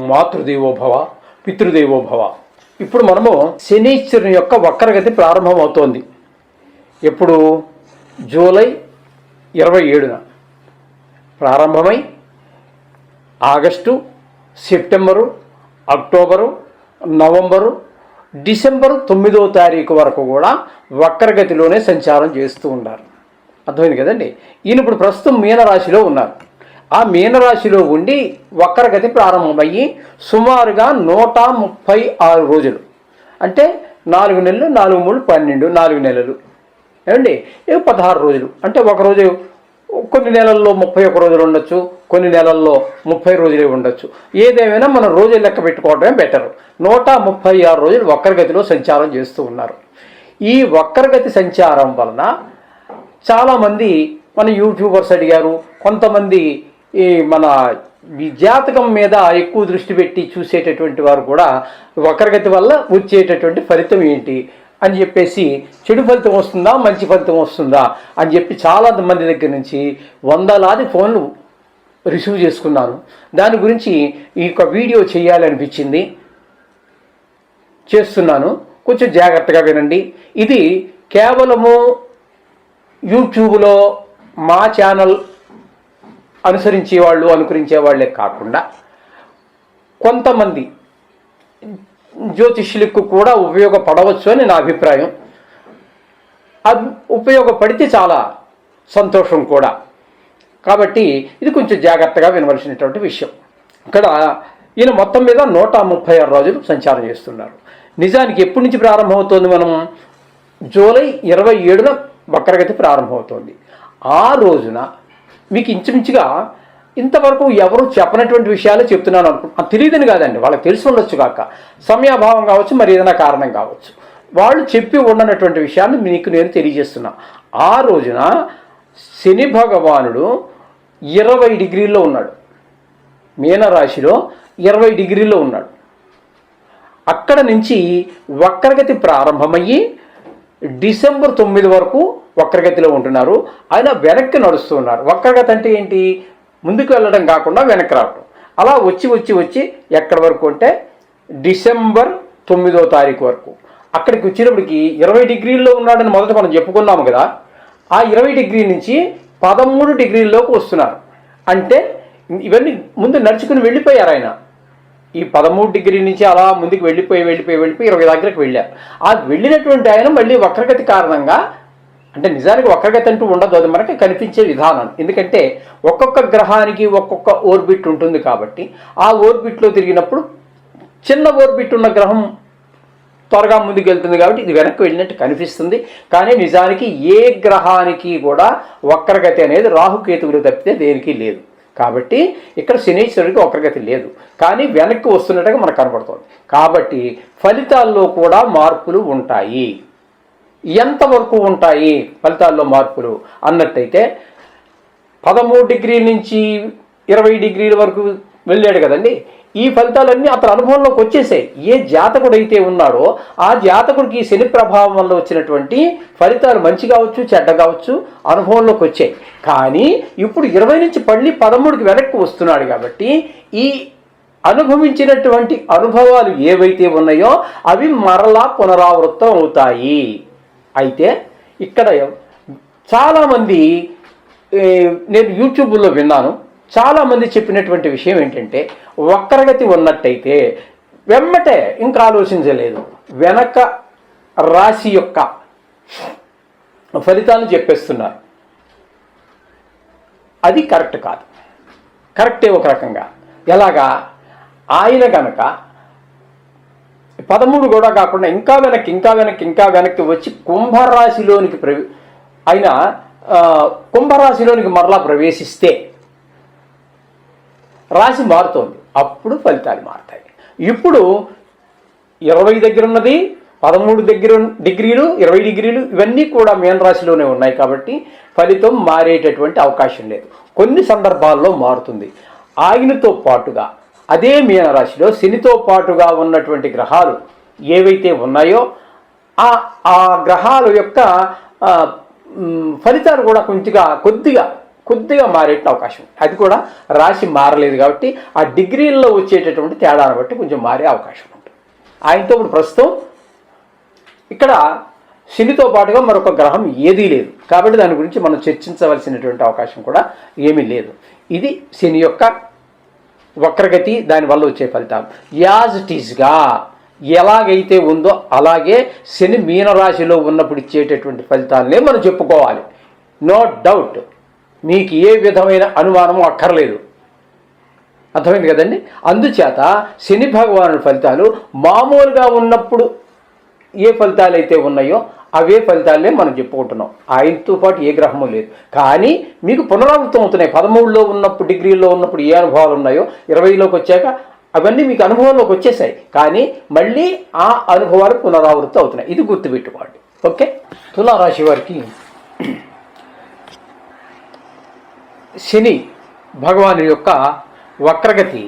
మాతృదేవోభవ, పితృదేవోభవ. ఇప్పుడు మనము శనీశ్వరుని యొక్క వక్రగతి ప్రారంభమవుతోంది. ఎప్పుడు? జూలై 27న ప్రారంభమై August, September, October, November, December 9వ తారీఖు వరకు కూడా వక్రగతిలోనే సంచారం చేస్తూ ఉన్నారు. అర్థమైంది కదండి. ఈయన ఇప్పుడు ప్రస్తుతం మీనరాశిలో ఉన్నారు. ఆ మీనరాశిలో ఉండి వక్రగతి ప్రారంభమయ్యి సుమారుగా 136 రోజులు, అంటే 4 నెలలు, 4 3 12, 4 నెలలు ఏమండి, 16 రోజులు. అంటే ఒకరోజు కొన్ని నెలల్లో 31 రోజులు ఉండొచ్చు, కొన్ని నెలల్లో 30 రోజులే ఉండొచ్చు. ఏదేమైనా మనం రోజులు లెక్క పెట్టుకోవడమే బెటర్. 136 రోజులు వక్రగతిలో సంచారం చేస్తూ ఉన్నారు. ఈ వక్రగతి సంచారం వలన చాలామంది మన యూట్యూబర్స్ అడిగారు, కొంతమంది ఈ మన జాతకం మీద ఎక్కువ దృష్టి పెట్టి చూసేటటువంటి వారు కూడా వక్రగతి వల్ల వచ్చేటటువంటి ఫలితం ఏంటి అని చెప్పేసి, చెడు ఫలితం వస్తుందా మంచి ఫలితం వస్తుందా అని చెప్పి చాలా మంది దగ్గర నుంచి వందలాది ఫోన్లు రిసీవ్ చేసుకున్నాను. దాని గురించి ఈ యొక్క వీడియో చేయాలనిపించింది, చేస్తున్నాను. కొంచెం జాగ్రత్తగా వినండి. ఇది కేవలము యూట్యూబ్లో మా ఛానల్ అనుకరించే వాళ్ళే కాకుండా కొంతమంది జ్యోతిష్యులకు కూడా ఉపయోగపడవచ్చు అని నా అభిప్రాయం. అది ఉపయోగపడితే చాలా సంతోషం కూడా. కాబట్టి ఇది కొంచెం జాగ్రత్తగా వినవలసినటువంటి విషయం. ఇక్కడ ఈయన మొత్తం మీద 136 రోజులు సంచారం చేస్తున్నారు. నిజానికి ఎప్పటి నుంచి ప్రారంభమవుతోంది? మనం జూలై 27న వక్రగతి ప్రారంభమవుతోంది. ఆ రోజున మీకు ఇంచుమించుగా ఇంతవరకు ఎవరు చెప్పనటువంటి విషయాలే చెప్తున్నాను అనుకుంటున్నాను. తెలియదని కాదండి, వాళ్ళకి తెలిసి ఉండొచ్చు కాక, సమయాభావం కావచ్చు, మరి ఏదైనా కారణం కావచ్చు, వాళ్ళు చెప్పి ఉండనటువంటి విషయాన్ని మీకు నేను తెలియజేస్తున్నా. ఆ రోజున శని భగవానుడు 20 డిగ్రీల్లో ఉన్నాడు, మీనరాశిలో 20 డిగ్రీల్లో ఉన్నాడు. అక్కడ నుంచి వక్రగతి ప్రారంభమయ్యి డిసెంబర్ 9 వరకు వక్రగతిలో ఉంటున్నారు. ఆయన వెనక్కి నడుస్తున్నారు. వక్రగతి అంటే ఏంటి? ముందుకు వెళ్ళడం కాకుండా వెనక్కి రావడం. అలా వచ్చి ఎక్కడి వరకు అంటే డిసెంబర్ 9వ తారీఖు వరకు. అక్కడికి వచ్చినప్పటికి 20 డిగ్రీల్లో ఉన్నాడని మొదట మనం చెప్పుకున్నాము కదా. ఆ 20 డిగ్రీ నుంచి 13 డిగ్రీల్లోకి వస్తున్నారు. అంటే ఇవన్నీ ముందు నడుచుకుని వెళ్ళిపోయారు ఆయన. ఈ 13 డిగ్రీ నుంచి అలా ముందుకు వెళ్ళిపోయి 20 దగ్గరకు వెళ్ళారు. ఆ వెళ్ళినటువంటి ఆయన మళ్ళీ వక్రగతి కారణంగా, అంటే నిజానికి వక్రగతి అంటూ ఉండదు, అది మనకి కనిపించే విధానం. ఎందుకంటే ఒక్కొక్క గ్రహానికి ఒక్కొక్క ఓర్బిట్ ఉంటుంది కాబట్టి ఆ ఓర్బిట్లో తిరిగినప్పుడు చిన్న ఓర్బిట్ ఉన్న గ్రహం త్వరగా ముందుకు వెళ్తుంది కాబట్టి ఇది వెనక్కి వెళ్ళినట్టు కనిపిస్తుంది. కానీ నిజానికి ఏ గ్రహానికి కూడా వక్రగతి అనేది రాహుకేతువులు తప్పితే దేనికి లేదు. కాబట్టి ఇక్కడ శనీశ్వరుడికి వక్రగతి లేదు, కానీ వెనక్కి వస్తున్నట్టుగా మనకు కనబడుతుంది. కాబట్టి ఫలితాల్లో కూడా మార్పులు ఉంటాయి. ఎంతవరకు ఉంటాయి ఫలితాల్లో మార్పులు అన్నట్టయితే, 13 డిగ్రీల నుంచి 20 డిగ్రీల వరకు వెళ్ళాడు కదండి. ఈ ఫలితాలన్నీ అతని అనుభవంలోకి వచ్చేసాయి. ఏ జాతకుడైతే ఉన్నాడో ఆ జాతకుడికి శని ప్రభావం వల్ల వచ్చినటువంటి ఫలితాలు మంచి కావచ్చు, చెడ్డ కావచ్చు, అనుభవంలోకి వచ్చాయి. కానీ ఇప్పుడు 20 నుంచి మళ్ళీ 13కి వెనక్కి వస్తున్నాడు కాబట్టి ఈ అనుభవించినటువంటి అనుభవాలు ఏవైతే ఉన్నాయో అవి మరలా పునరావృతం అవుతాయి. అయితే ఇక్కడ చాలామంది, నేను యూట్యూబ్లో విన్నాను, చాలామంది చెప్పినటువంటి విషయం ఏంటంటే, వక్రగతి ఉన్నట్టయితే వెమ్మటే ఇంకా ఆలోచించలేదు, వెనక రాశి యొక్క ఫలితాలను చెప్పేస్తున్నారు. అది కరెక్ట్ కాదు. కరెక్టే ఒక రకంగా. ఎలాగా? ఆయన కనుక 13 కూడా కాకుండా ఇంకా వెనక్కి వచ్చి కుంభరాశిలోనికి కుంభరాశిలోనికి మరలా ప్రవేశిస్తే రాశి మారుతోంది, అప్పుడు ఫలితాలు మారుతాయి. ఇప్పుడు 20 దగ్గర ఉన్నది, 13 డిగ్రీలు, 20 డిగ్రీలు ఇవన్నీ కూడా మీనరాశిలోనే ఉన్నాయి కాబట్టి ఫలితం మారేటటువంటి అవకాశం లేదు. కొన్ని సందర్భాల్లో మారుతుంది. ఆయనతో పాటుగా అదే మీనరాశిలో శనితో పాటుగా ఉన్నటువంటి గ్రహాలు ఏవైతే ఉన్నాయో ఆ గ్రహాల యొక్క ఫలితాలు కూడా కొద్దిగా కొద్దిగా మారే అవకాశం, అది కూడా రాశి మారలేదు కాబట్టి ఆ డిగ్రీల్లో వచ్చేటటువంటి తేడాను బట్టి కొంచెం మారే అవకాశం ఉంటుంది. ఆయనతో ఇప్పుడు ప్రస్తుతం ఇక్కడ శనితో పాటుగా మరొక గ్రహం ఏదీ లేదు కాబట్టి దాని గురించి మనం చర్చించవలసినటువంటి అవకాశం కూడా ఏమీ లేదు. ఇది శని యొక్క వక్రగతి, దానివల్ల వచ్చే ఫలితాలు. యాజ్ ఇట్ ఈజ్గా ఎలాగైతే ఉందో అలాగే శని మీనరాశిలో ఉన్నప్పుడు ఇచ్చేటటువంటి ఫలితాలనే మనం చెప్పుకోవాలి. నో డౌట్, మీకు ఏ విధమైన అనుమానము అక్కర్లేదు. అర్థమైంది కదండి. అందుచేత శని భగవానుడి ఫలితాలు మామూలుగా ఉన్నప్పుడు ఏ ఫలితాలు అయితే ఉన్నాయో అవే ఫలితాలనే మనం చెప్పుకుంటున్నాం. ఆయనతో పాటు ఏ గ్రహము లేదు. కానీ మీకు పునరావృతం అవుతున్నాయి. 13లో ఉన్నప్పుడు, డిగ్రీలో ఉన్నప్పుడు ఏ అనుభవాలు ఉన్నాయో 20లోకి వచ్చాక అవన్నీ మీకు అనుభవంలోకి వచ్చేసాయి. కానీ మళ్ళీ ఆ అనుభవాలు పునరావృతం అవుతున్నాయి. ఇది గుర్తుపెట్టుకోండి. ఓకే. తులారాశి వారికి శని భగవాను యొక్క వక్రగతి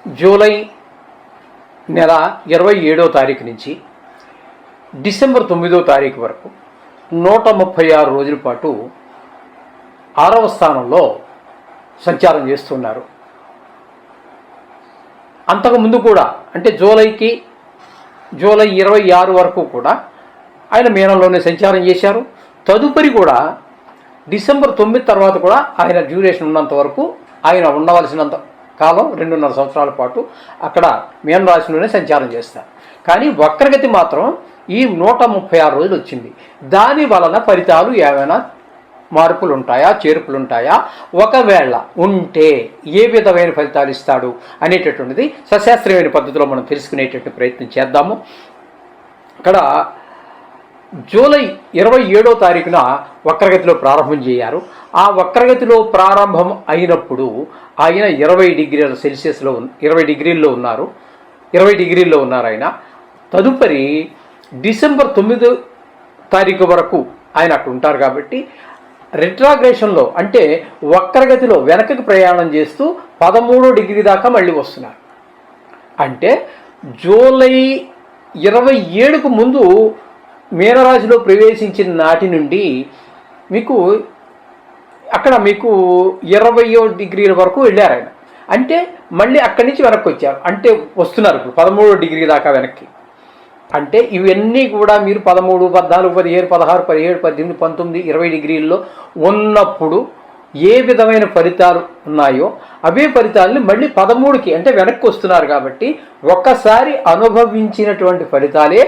జూలై నెల 27వ తారీఖు నుంచి డిసెంబర్ 9వ తారీఖు వరకు 136 రోజుల పాటు 6వ స్థానంలో సంచారం చేస్తున్నారు. అంతకుముందు కూడా అంటే జూలై 26 వరకు కూడా ఆయన మీనంలోనే సంచారం చేశారు. తదుపరి కూడా డిసెంబర్ 9 తర్వాత కూడా ఆయన డ్యూరేషన్ ఉన్నంత వరకు ఆయన ఉండవలసినంత కాలం 2.5 సంవత్సరాల పాటు అక్కడ మీనరాశిలోనే సంచారం చేస్తారు. కానీ వక్రగతి మాత్రం ఈ 136 రోజులు వచ్చింది. దాని వలన ఫలితాలు ఏమైనా మార్పులు ఉంటాయా, చేర్పులు ఉంటాయా, ఒకవేళ ఉంటే ఏ విధమైన ఫలితాలు ఇస్తాడు అనేటటువంటిది సశాస్త్రీయమైన పద్ధతిలో మనం తెలుసుకునేటటువంటి ప్రయత్నం చేద్దాము. ఇక్కడ జూలై 27వ తారీఖున వక్రగతిలో ప్రారంభం చేశారు. ఆ వక్రగతిలో ప్రారంభం అయినప్పుడు ఆయన 20 డిగ్రీల సెల్సియస్లో 20 డిగ్రీల్లో ఉన్నారు. 20 డిగ్రీల్లో ఉన్నారు ఆయన. తదుపరి డిసెంబర్ 9వ తారీఖు వరకు ఆయన అక్కడ ఉంటారు. కాబట్టి రిట్రాగ్రేషన్లో అంటే వక్రగతిలో వెనకకి ప్రయాణం చేస్తూ 13 డిగ్రీ దాకా మళ్ళీ వస్తున్నారు. అంటే జూలై 27కు ముందు మీనరాశిలో ప్రవేశించిన నాటి నుండి మీకు అక్కడ మీకు 20 డిగ్రీల వరకు వెళ్ళారు ఆయన. అంటే మళ్ళీ అక్కడి నుంచి వెనక్కి వచ్చారు. అంటే వస్తున్నారు ఇప్పుడు 13 డిగ్రీ దాకా వెనక్కి. అంటే ఇవన్నీ కూడా మీరు 13, 14, 15, 16, 17, 18, 19, 20 డిగ్రీల్లో ఉన్నప్పుడు ఏ విధమైన ఫలితాలు ఉన్నాయో అవే ఫలితాలని మళ్ళీ 13కి అంటే వెనక్కి వస్తున్నారు. కాబట్టి ఒక్కసారి అనుభవించినటువంటి ఫలితాలే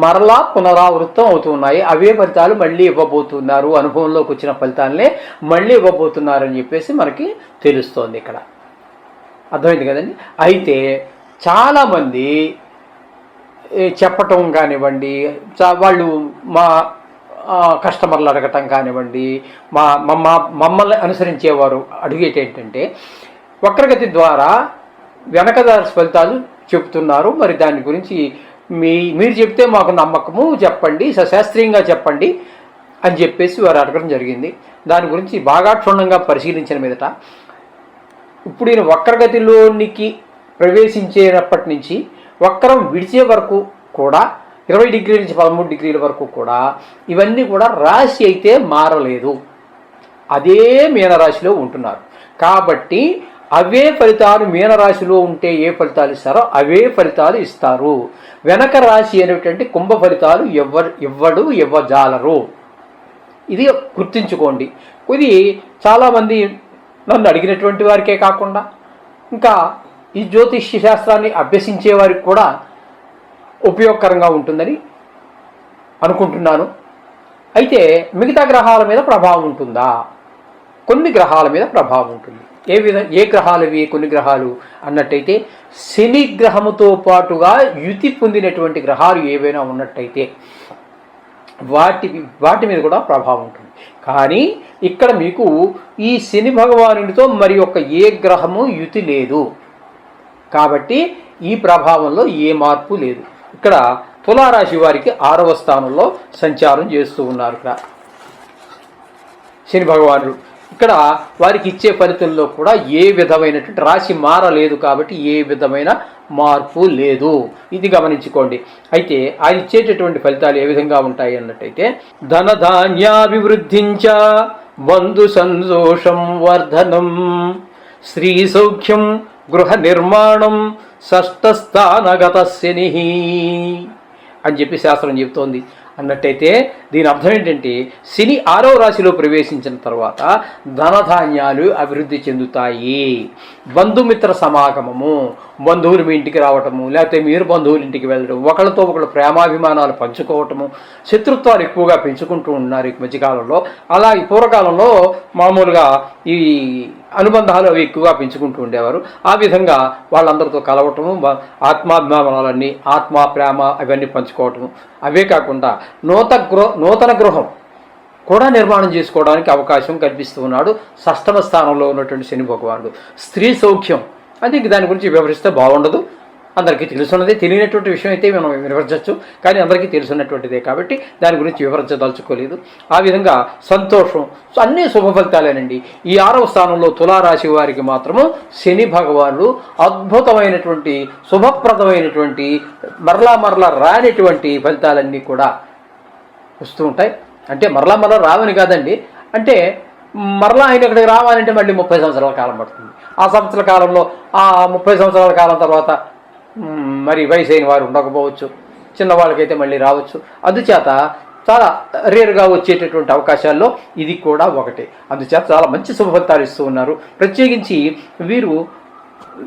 మరలా పునరావృతం అవుతున్నాయి. అవే ఫలితాలు మళ్ళీ ఇవ్వబోతున్నారు. అనుభవంలోకి వచ్చిన ఫలితాలనే మళ్ళీ ఇవ్వబోతున్నారని చెప్పేసి మనకి తెలుస్తోంది ఇక్కడ. అర్థమైంది కదండి. అయితే చాలామంది చెప్పటం కానివ్వండి, వాళ్ళు మా కస్టమర్లు అడగటం కానివ్వండి, మమ్మల్ని అనుసరించేవారు అడిగేటి ఏంటంటే వక్రగతి ద్వారా వెనకదారి ఫలితాలు చెప్తున్నారు, మరి దాని గురించి మీరు చెప్తే మాకు నమ్మకము, చెప్పండి, సశాస్త్రీయంగా చెప్పండి అని చెప్పేసి వారు అడగడం జరిగింది. దాని గురించి బాగా క్షుణ్ణంగా పరిశీలించిన మీదట ఇప్పుడు ఈయన వక్రగతిలోనికి ప్రవేశించేటప్పటి నుంచి వక్రం విడిచే వరకు కూడా 20 డిగ్రీల నుంచి 13 డిగ్రీల వరకు కూడా ఇవన్నీ కూడా రాశి అయితే మారలేదు, అదే మీనరాశిలో ఉంటున్నారు. కాబట్టి అవే ఫలితాలు మీనరాశిలో ఉంటే ఏ ఫలితాలు ఇస్తారో అవే ఫలితాలు ఇస్తారు. వెనక రాశి అనేటువంటి కుంభ ఫలితాలు ఇవ్వజాలరు. ఇది గుర్తుంచుకోండి. ఇది చాలామంది నన్ను అడిగినటువంటి వారికే కాకుండా ఇంకా ఈ జ్యోతిష్య శాస్త్రాన్ని అభ్యసించే వారికి కూడా ఉపయోగకరంగా ఉంటుందని అనుకుంటున్నాను. అయితే మిగతా గ్రహాల మీద ప్రభావం ఉంటుందా? కొన్ని గ్రహాల మీద ప్రభావం ఉంటుంది. ఏ గ్రహాలు ఇవి? కొన్ని గ్రహాలు అన్నట్టయితే శని గ్రహముతో పాటుగా యుతి పొందినటువంటి గ్రహాలు ఏవైనా ఉన్నట్టయితే వాటి మీద కూడా ప్రభావం ఉంటుంది. కానీ ఇక్కడ మీకు ఈ శని భగవానుడితో మరి ఒక ఏ గ్రహము యుతి లేదు కాబట్టి ఈ ప్రభావంలో ఏ మార్పు లేదు. ఇక్కడ తులారాశి వారికి 6వ స్థానంలో సంచారం చేస్తూ ఉన్నారు ఇక్కడ శని భగవానుడు. ఇక్కడ వారికి ఇచ్చే ఫలితంలో కూడా ఏ విధమైనటువంటి రాశి మారలేదు కాబట్టి ఏ విధమైన మార్పు లేదు. ఇది గమనించుకోండి. అయితే ఆయన ఇచ్చేటటువంటి ఫలితాలు ఏ విధంగా ఉంటాయి అన్నట్టయితే ధనధాన్యాభివృద్ధించ బంధు సంతోషం వర్ధనం, శ్రీ సౌఖ్యం గృహ నిర్మాణం, షష్ఠస్థానగత శని అని చెప్పి శాస్త్రం చెబుతోంది. అన్నట్టయితే దీని అర్థం ఏంటంటే శని 6వ రాశిలో ప్రవేశించిన తర్వాత ధనధాన్యాలు అభివృద్ధి చెందుతాయి. బంధుమిత్ర సమాగమము, బంధువులు మీ ఇంటికి రావటము, లేకపోతే మీరు బంధువుల ఇంటికి వెళ్ళడం, ఒకళ్ళతో ఒకళ్ళు ప్రేమాభిమానాలు పంచుకోవటము, శత్రుత్వాలు ఎక్కువగా పెంచుకుంటూ ఉన్నారు ఈ మధ్యకాలంలో. అలా ఈ పూర్వకాలంలో మామూలుగా ఈ అనుబంధాలు అవి ఎక్కువగా పెంచుకుంటూ ఉండేవారు. ఆ విధంగా వాళ్ళందరితో కలవటము, ఆత్మాభిమానాలన్నీ, ఆత్మ ప్రేమ అవన్నీ పంచుకోవటము. అవే కాకుండా నూతన గృహం కూడా నిర్మాణం చేసుకోవడానికి అవకాశం కల్పిస్తూ ఉన్నాడు షష్ఠమ స్థానంలో ఉన్నటువంటి శని భగవానుడు. స్త్రీ సౌఖ్యం అది దాని గురించి వివరిస్తే బాగుండదు, అందరికీ తెలుసున్నదే. తెలియనటువంటి విషయం అయితే మనం వివరించవచ్చు, కానీ అందరికీ తెలుసున్నటువంటిదే కాబట్టి దాని గురించి వివరించదలుచుకోలేదు. ఆ విధంగా సంతోషం, అన్నీ శుభ ఫలితాలేనండి. ఈ 6వ స్థానంలో తులారాశి వారికి మాత్రము శని భగవానుడు అద్భుతమైనటువంటి శుభప్రదమైనటువంటి మరలా రానిటువంటి ఫలితాలన్నీ కూడా వస్తూ ఉంటాయి. అంటే మరలా రావని కాదండి, అంటే మరలా ఆయన ఇక్కడికి రావాలంటే మళ్ళీ 30 సంవత్సరాల కాలం పడుతుంది. ఆ సంవత్సరాల కాలంలో ఆ 30 సంవత్సరాల కాలం తర్వాత మరి వయసు అయిన వారు ఉండకపోవచ్చు, చిన్నవాళ్ళకైతే మళ్ళీ రావచ్చు. అందుచేత చాలా రేరుగా వచ్చేటటువంటి అవకాశాల్లో ఇది కూడా ఒకటే. అందుచేత చాలా మంచి శుభ ఫలితాలు ఇస్తూ ఉన్నారు. ప్రత్యేకించి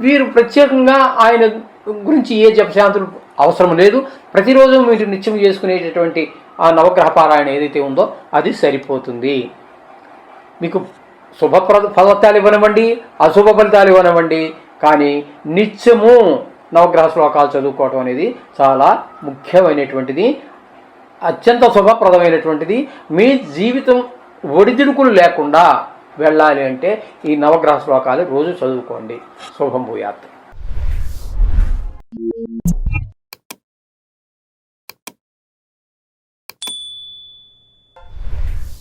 వీరు ప్రత్యేకంగా ఆయన గురించి ఏ జపశాంతులు అవసరం లేదు. ప్రతిరోజు మీరు నిత్యం చేసుకునేటటువంటి ఆ నవగ్రహ పారాయణ ఏదైతే ఉందో అది సరిపోతుంది. మీకు శుభ ఫలితాలు ఇవ్వనివ్వండి, అశుభ ఫలితాలు ఇవ్వనివ్వండి, కానీ నిత్యము నవగ్రహ శ్లోకాలు చదువుకోవటం అనేది చాలా ముఖ్యమైనటువంటిది, అత్యంత శుభప్రదమైనటువంటిది. మీ జీవితం ఒడిదుడుకులు లేకుండా వెళ్ళాలి అంటే ఈ నవగ్రహ శ్లోకాలు రోజు చదువుకోండి. శుభం భూయాత్.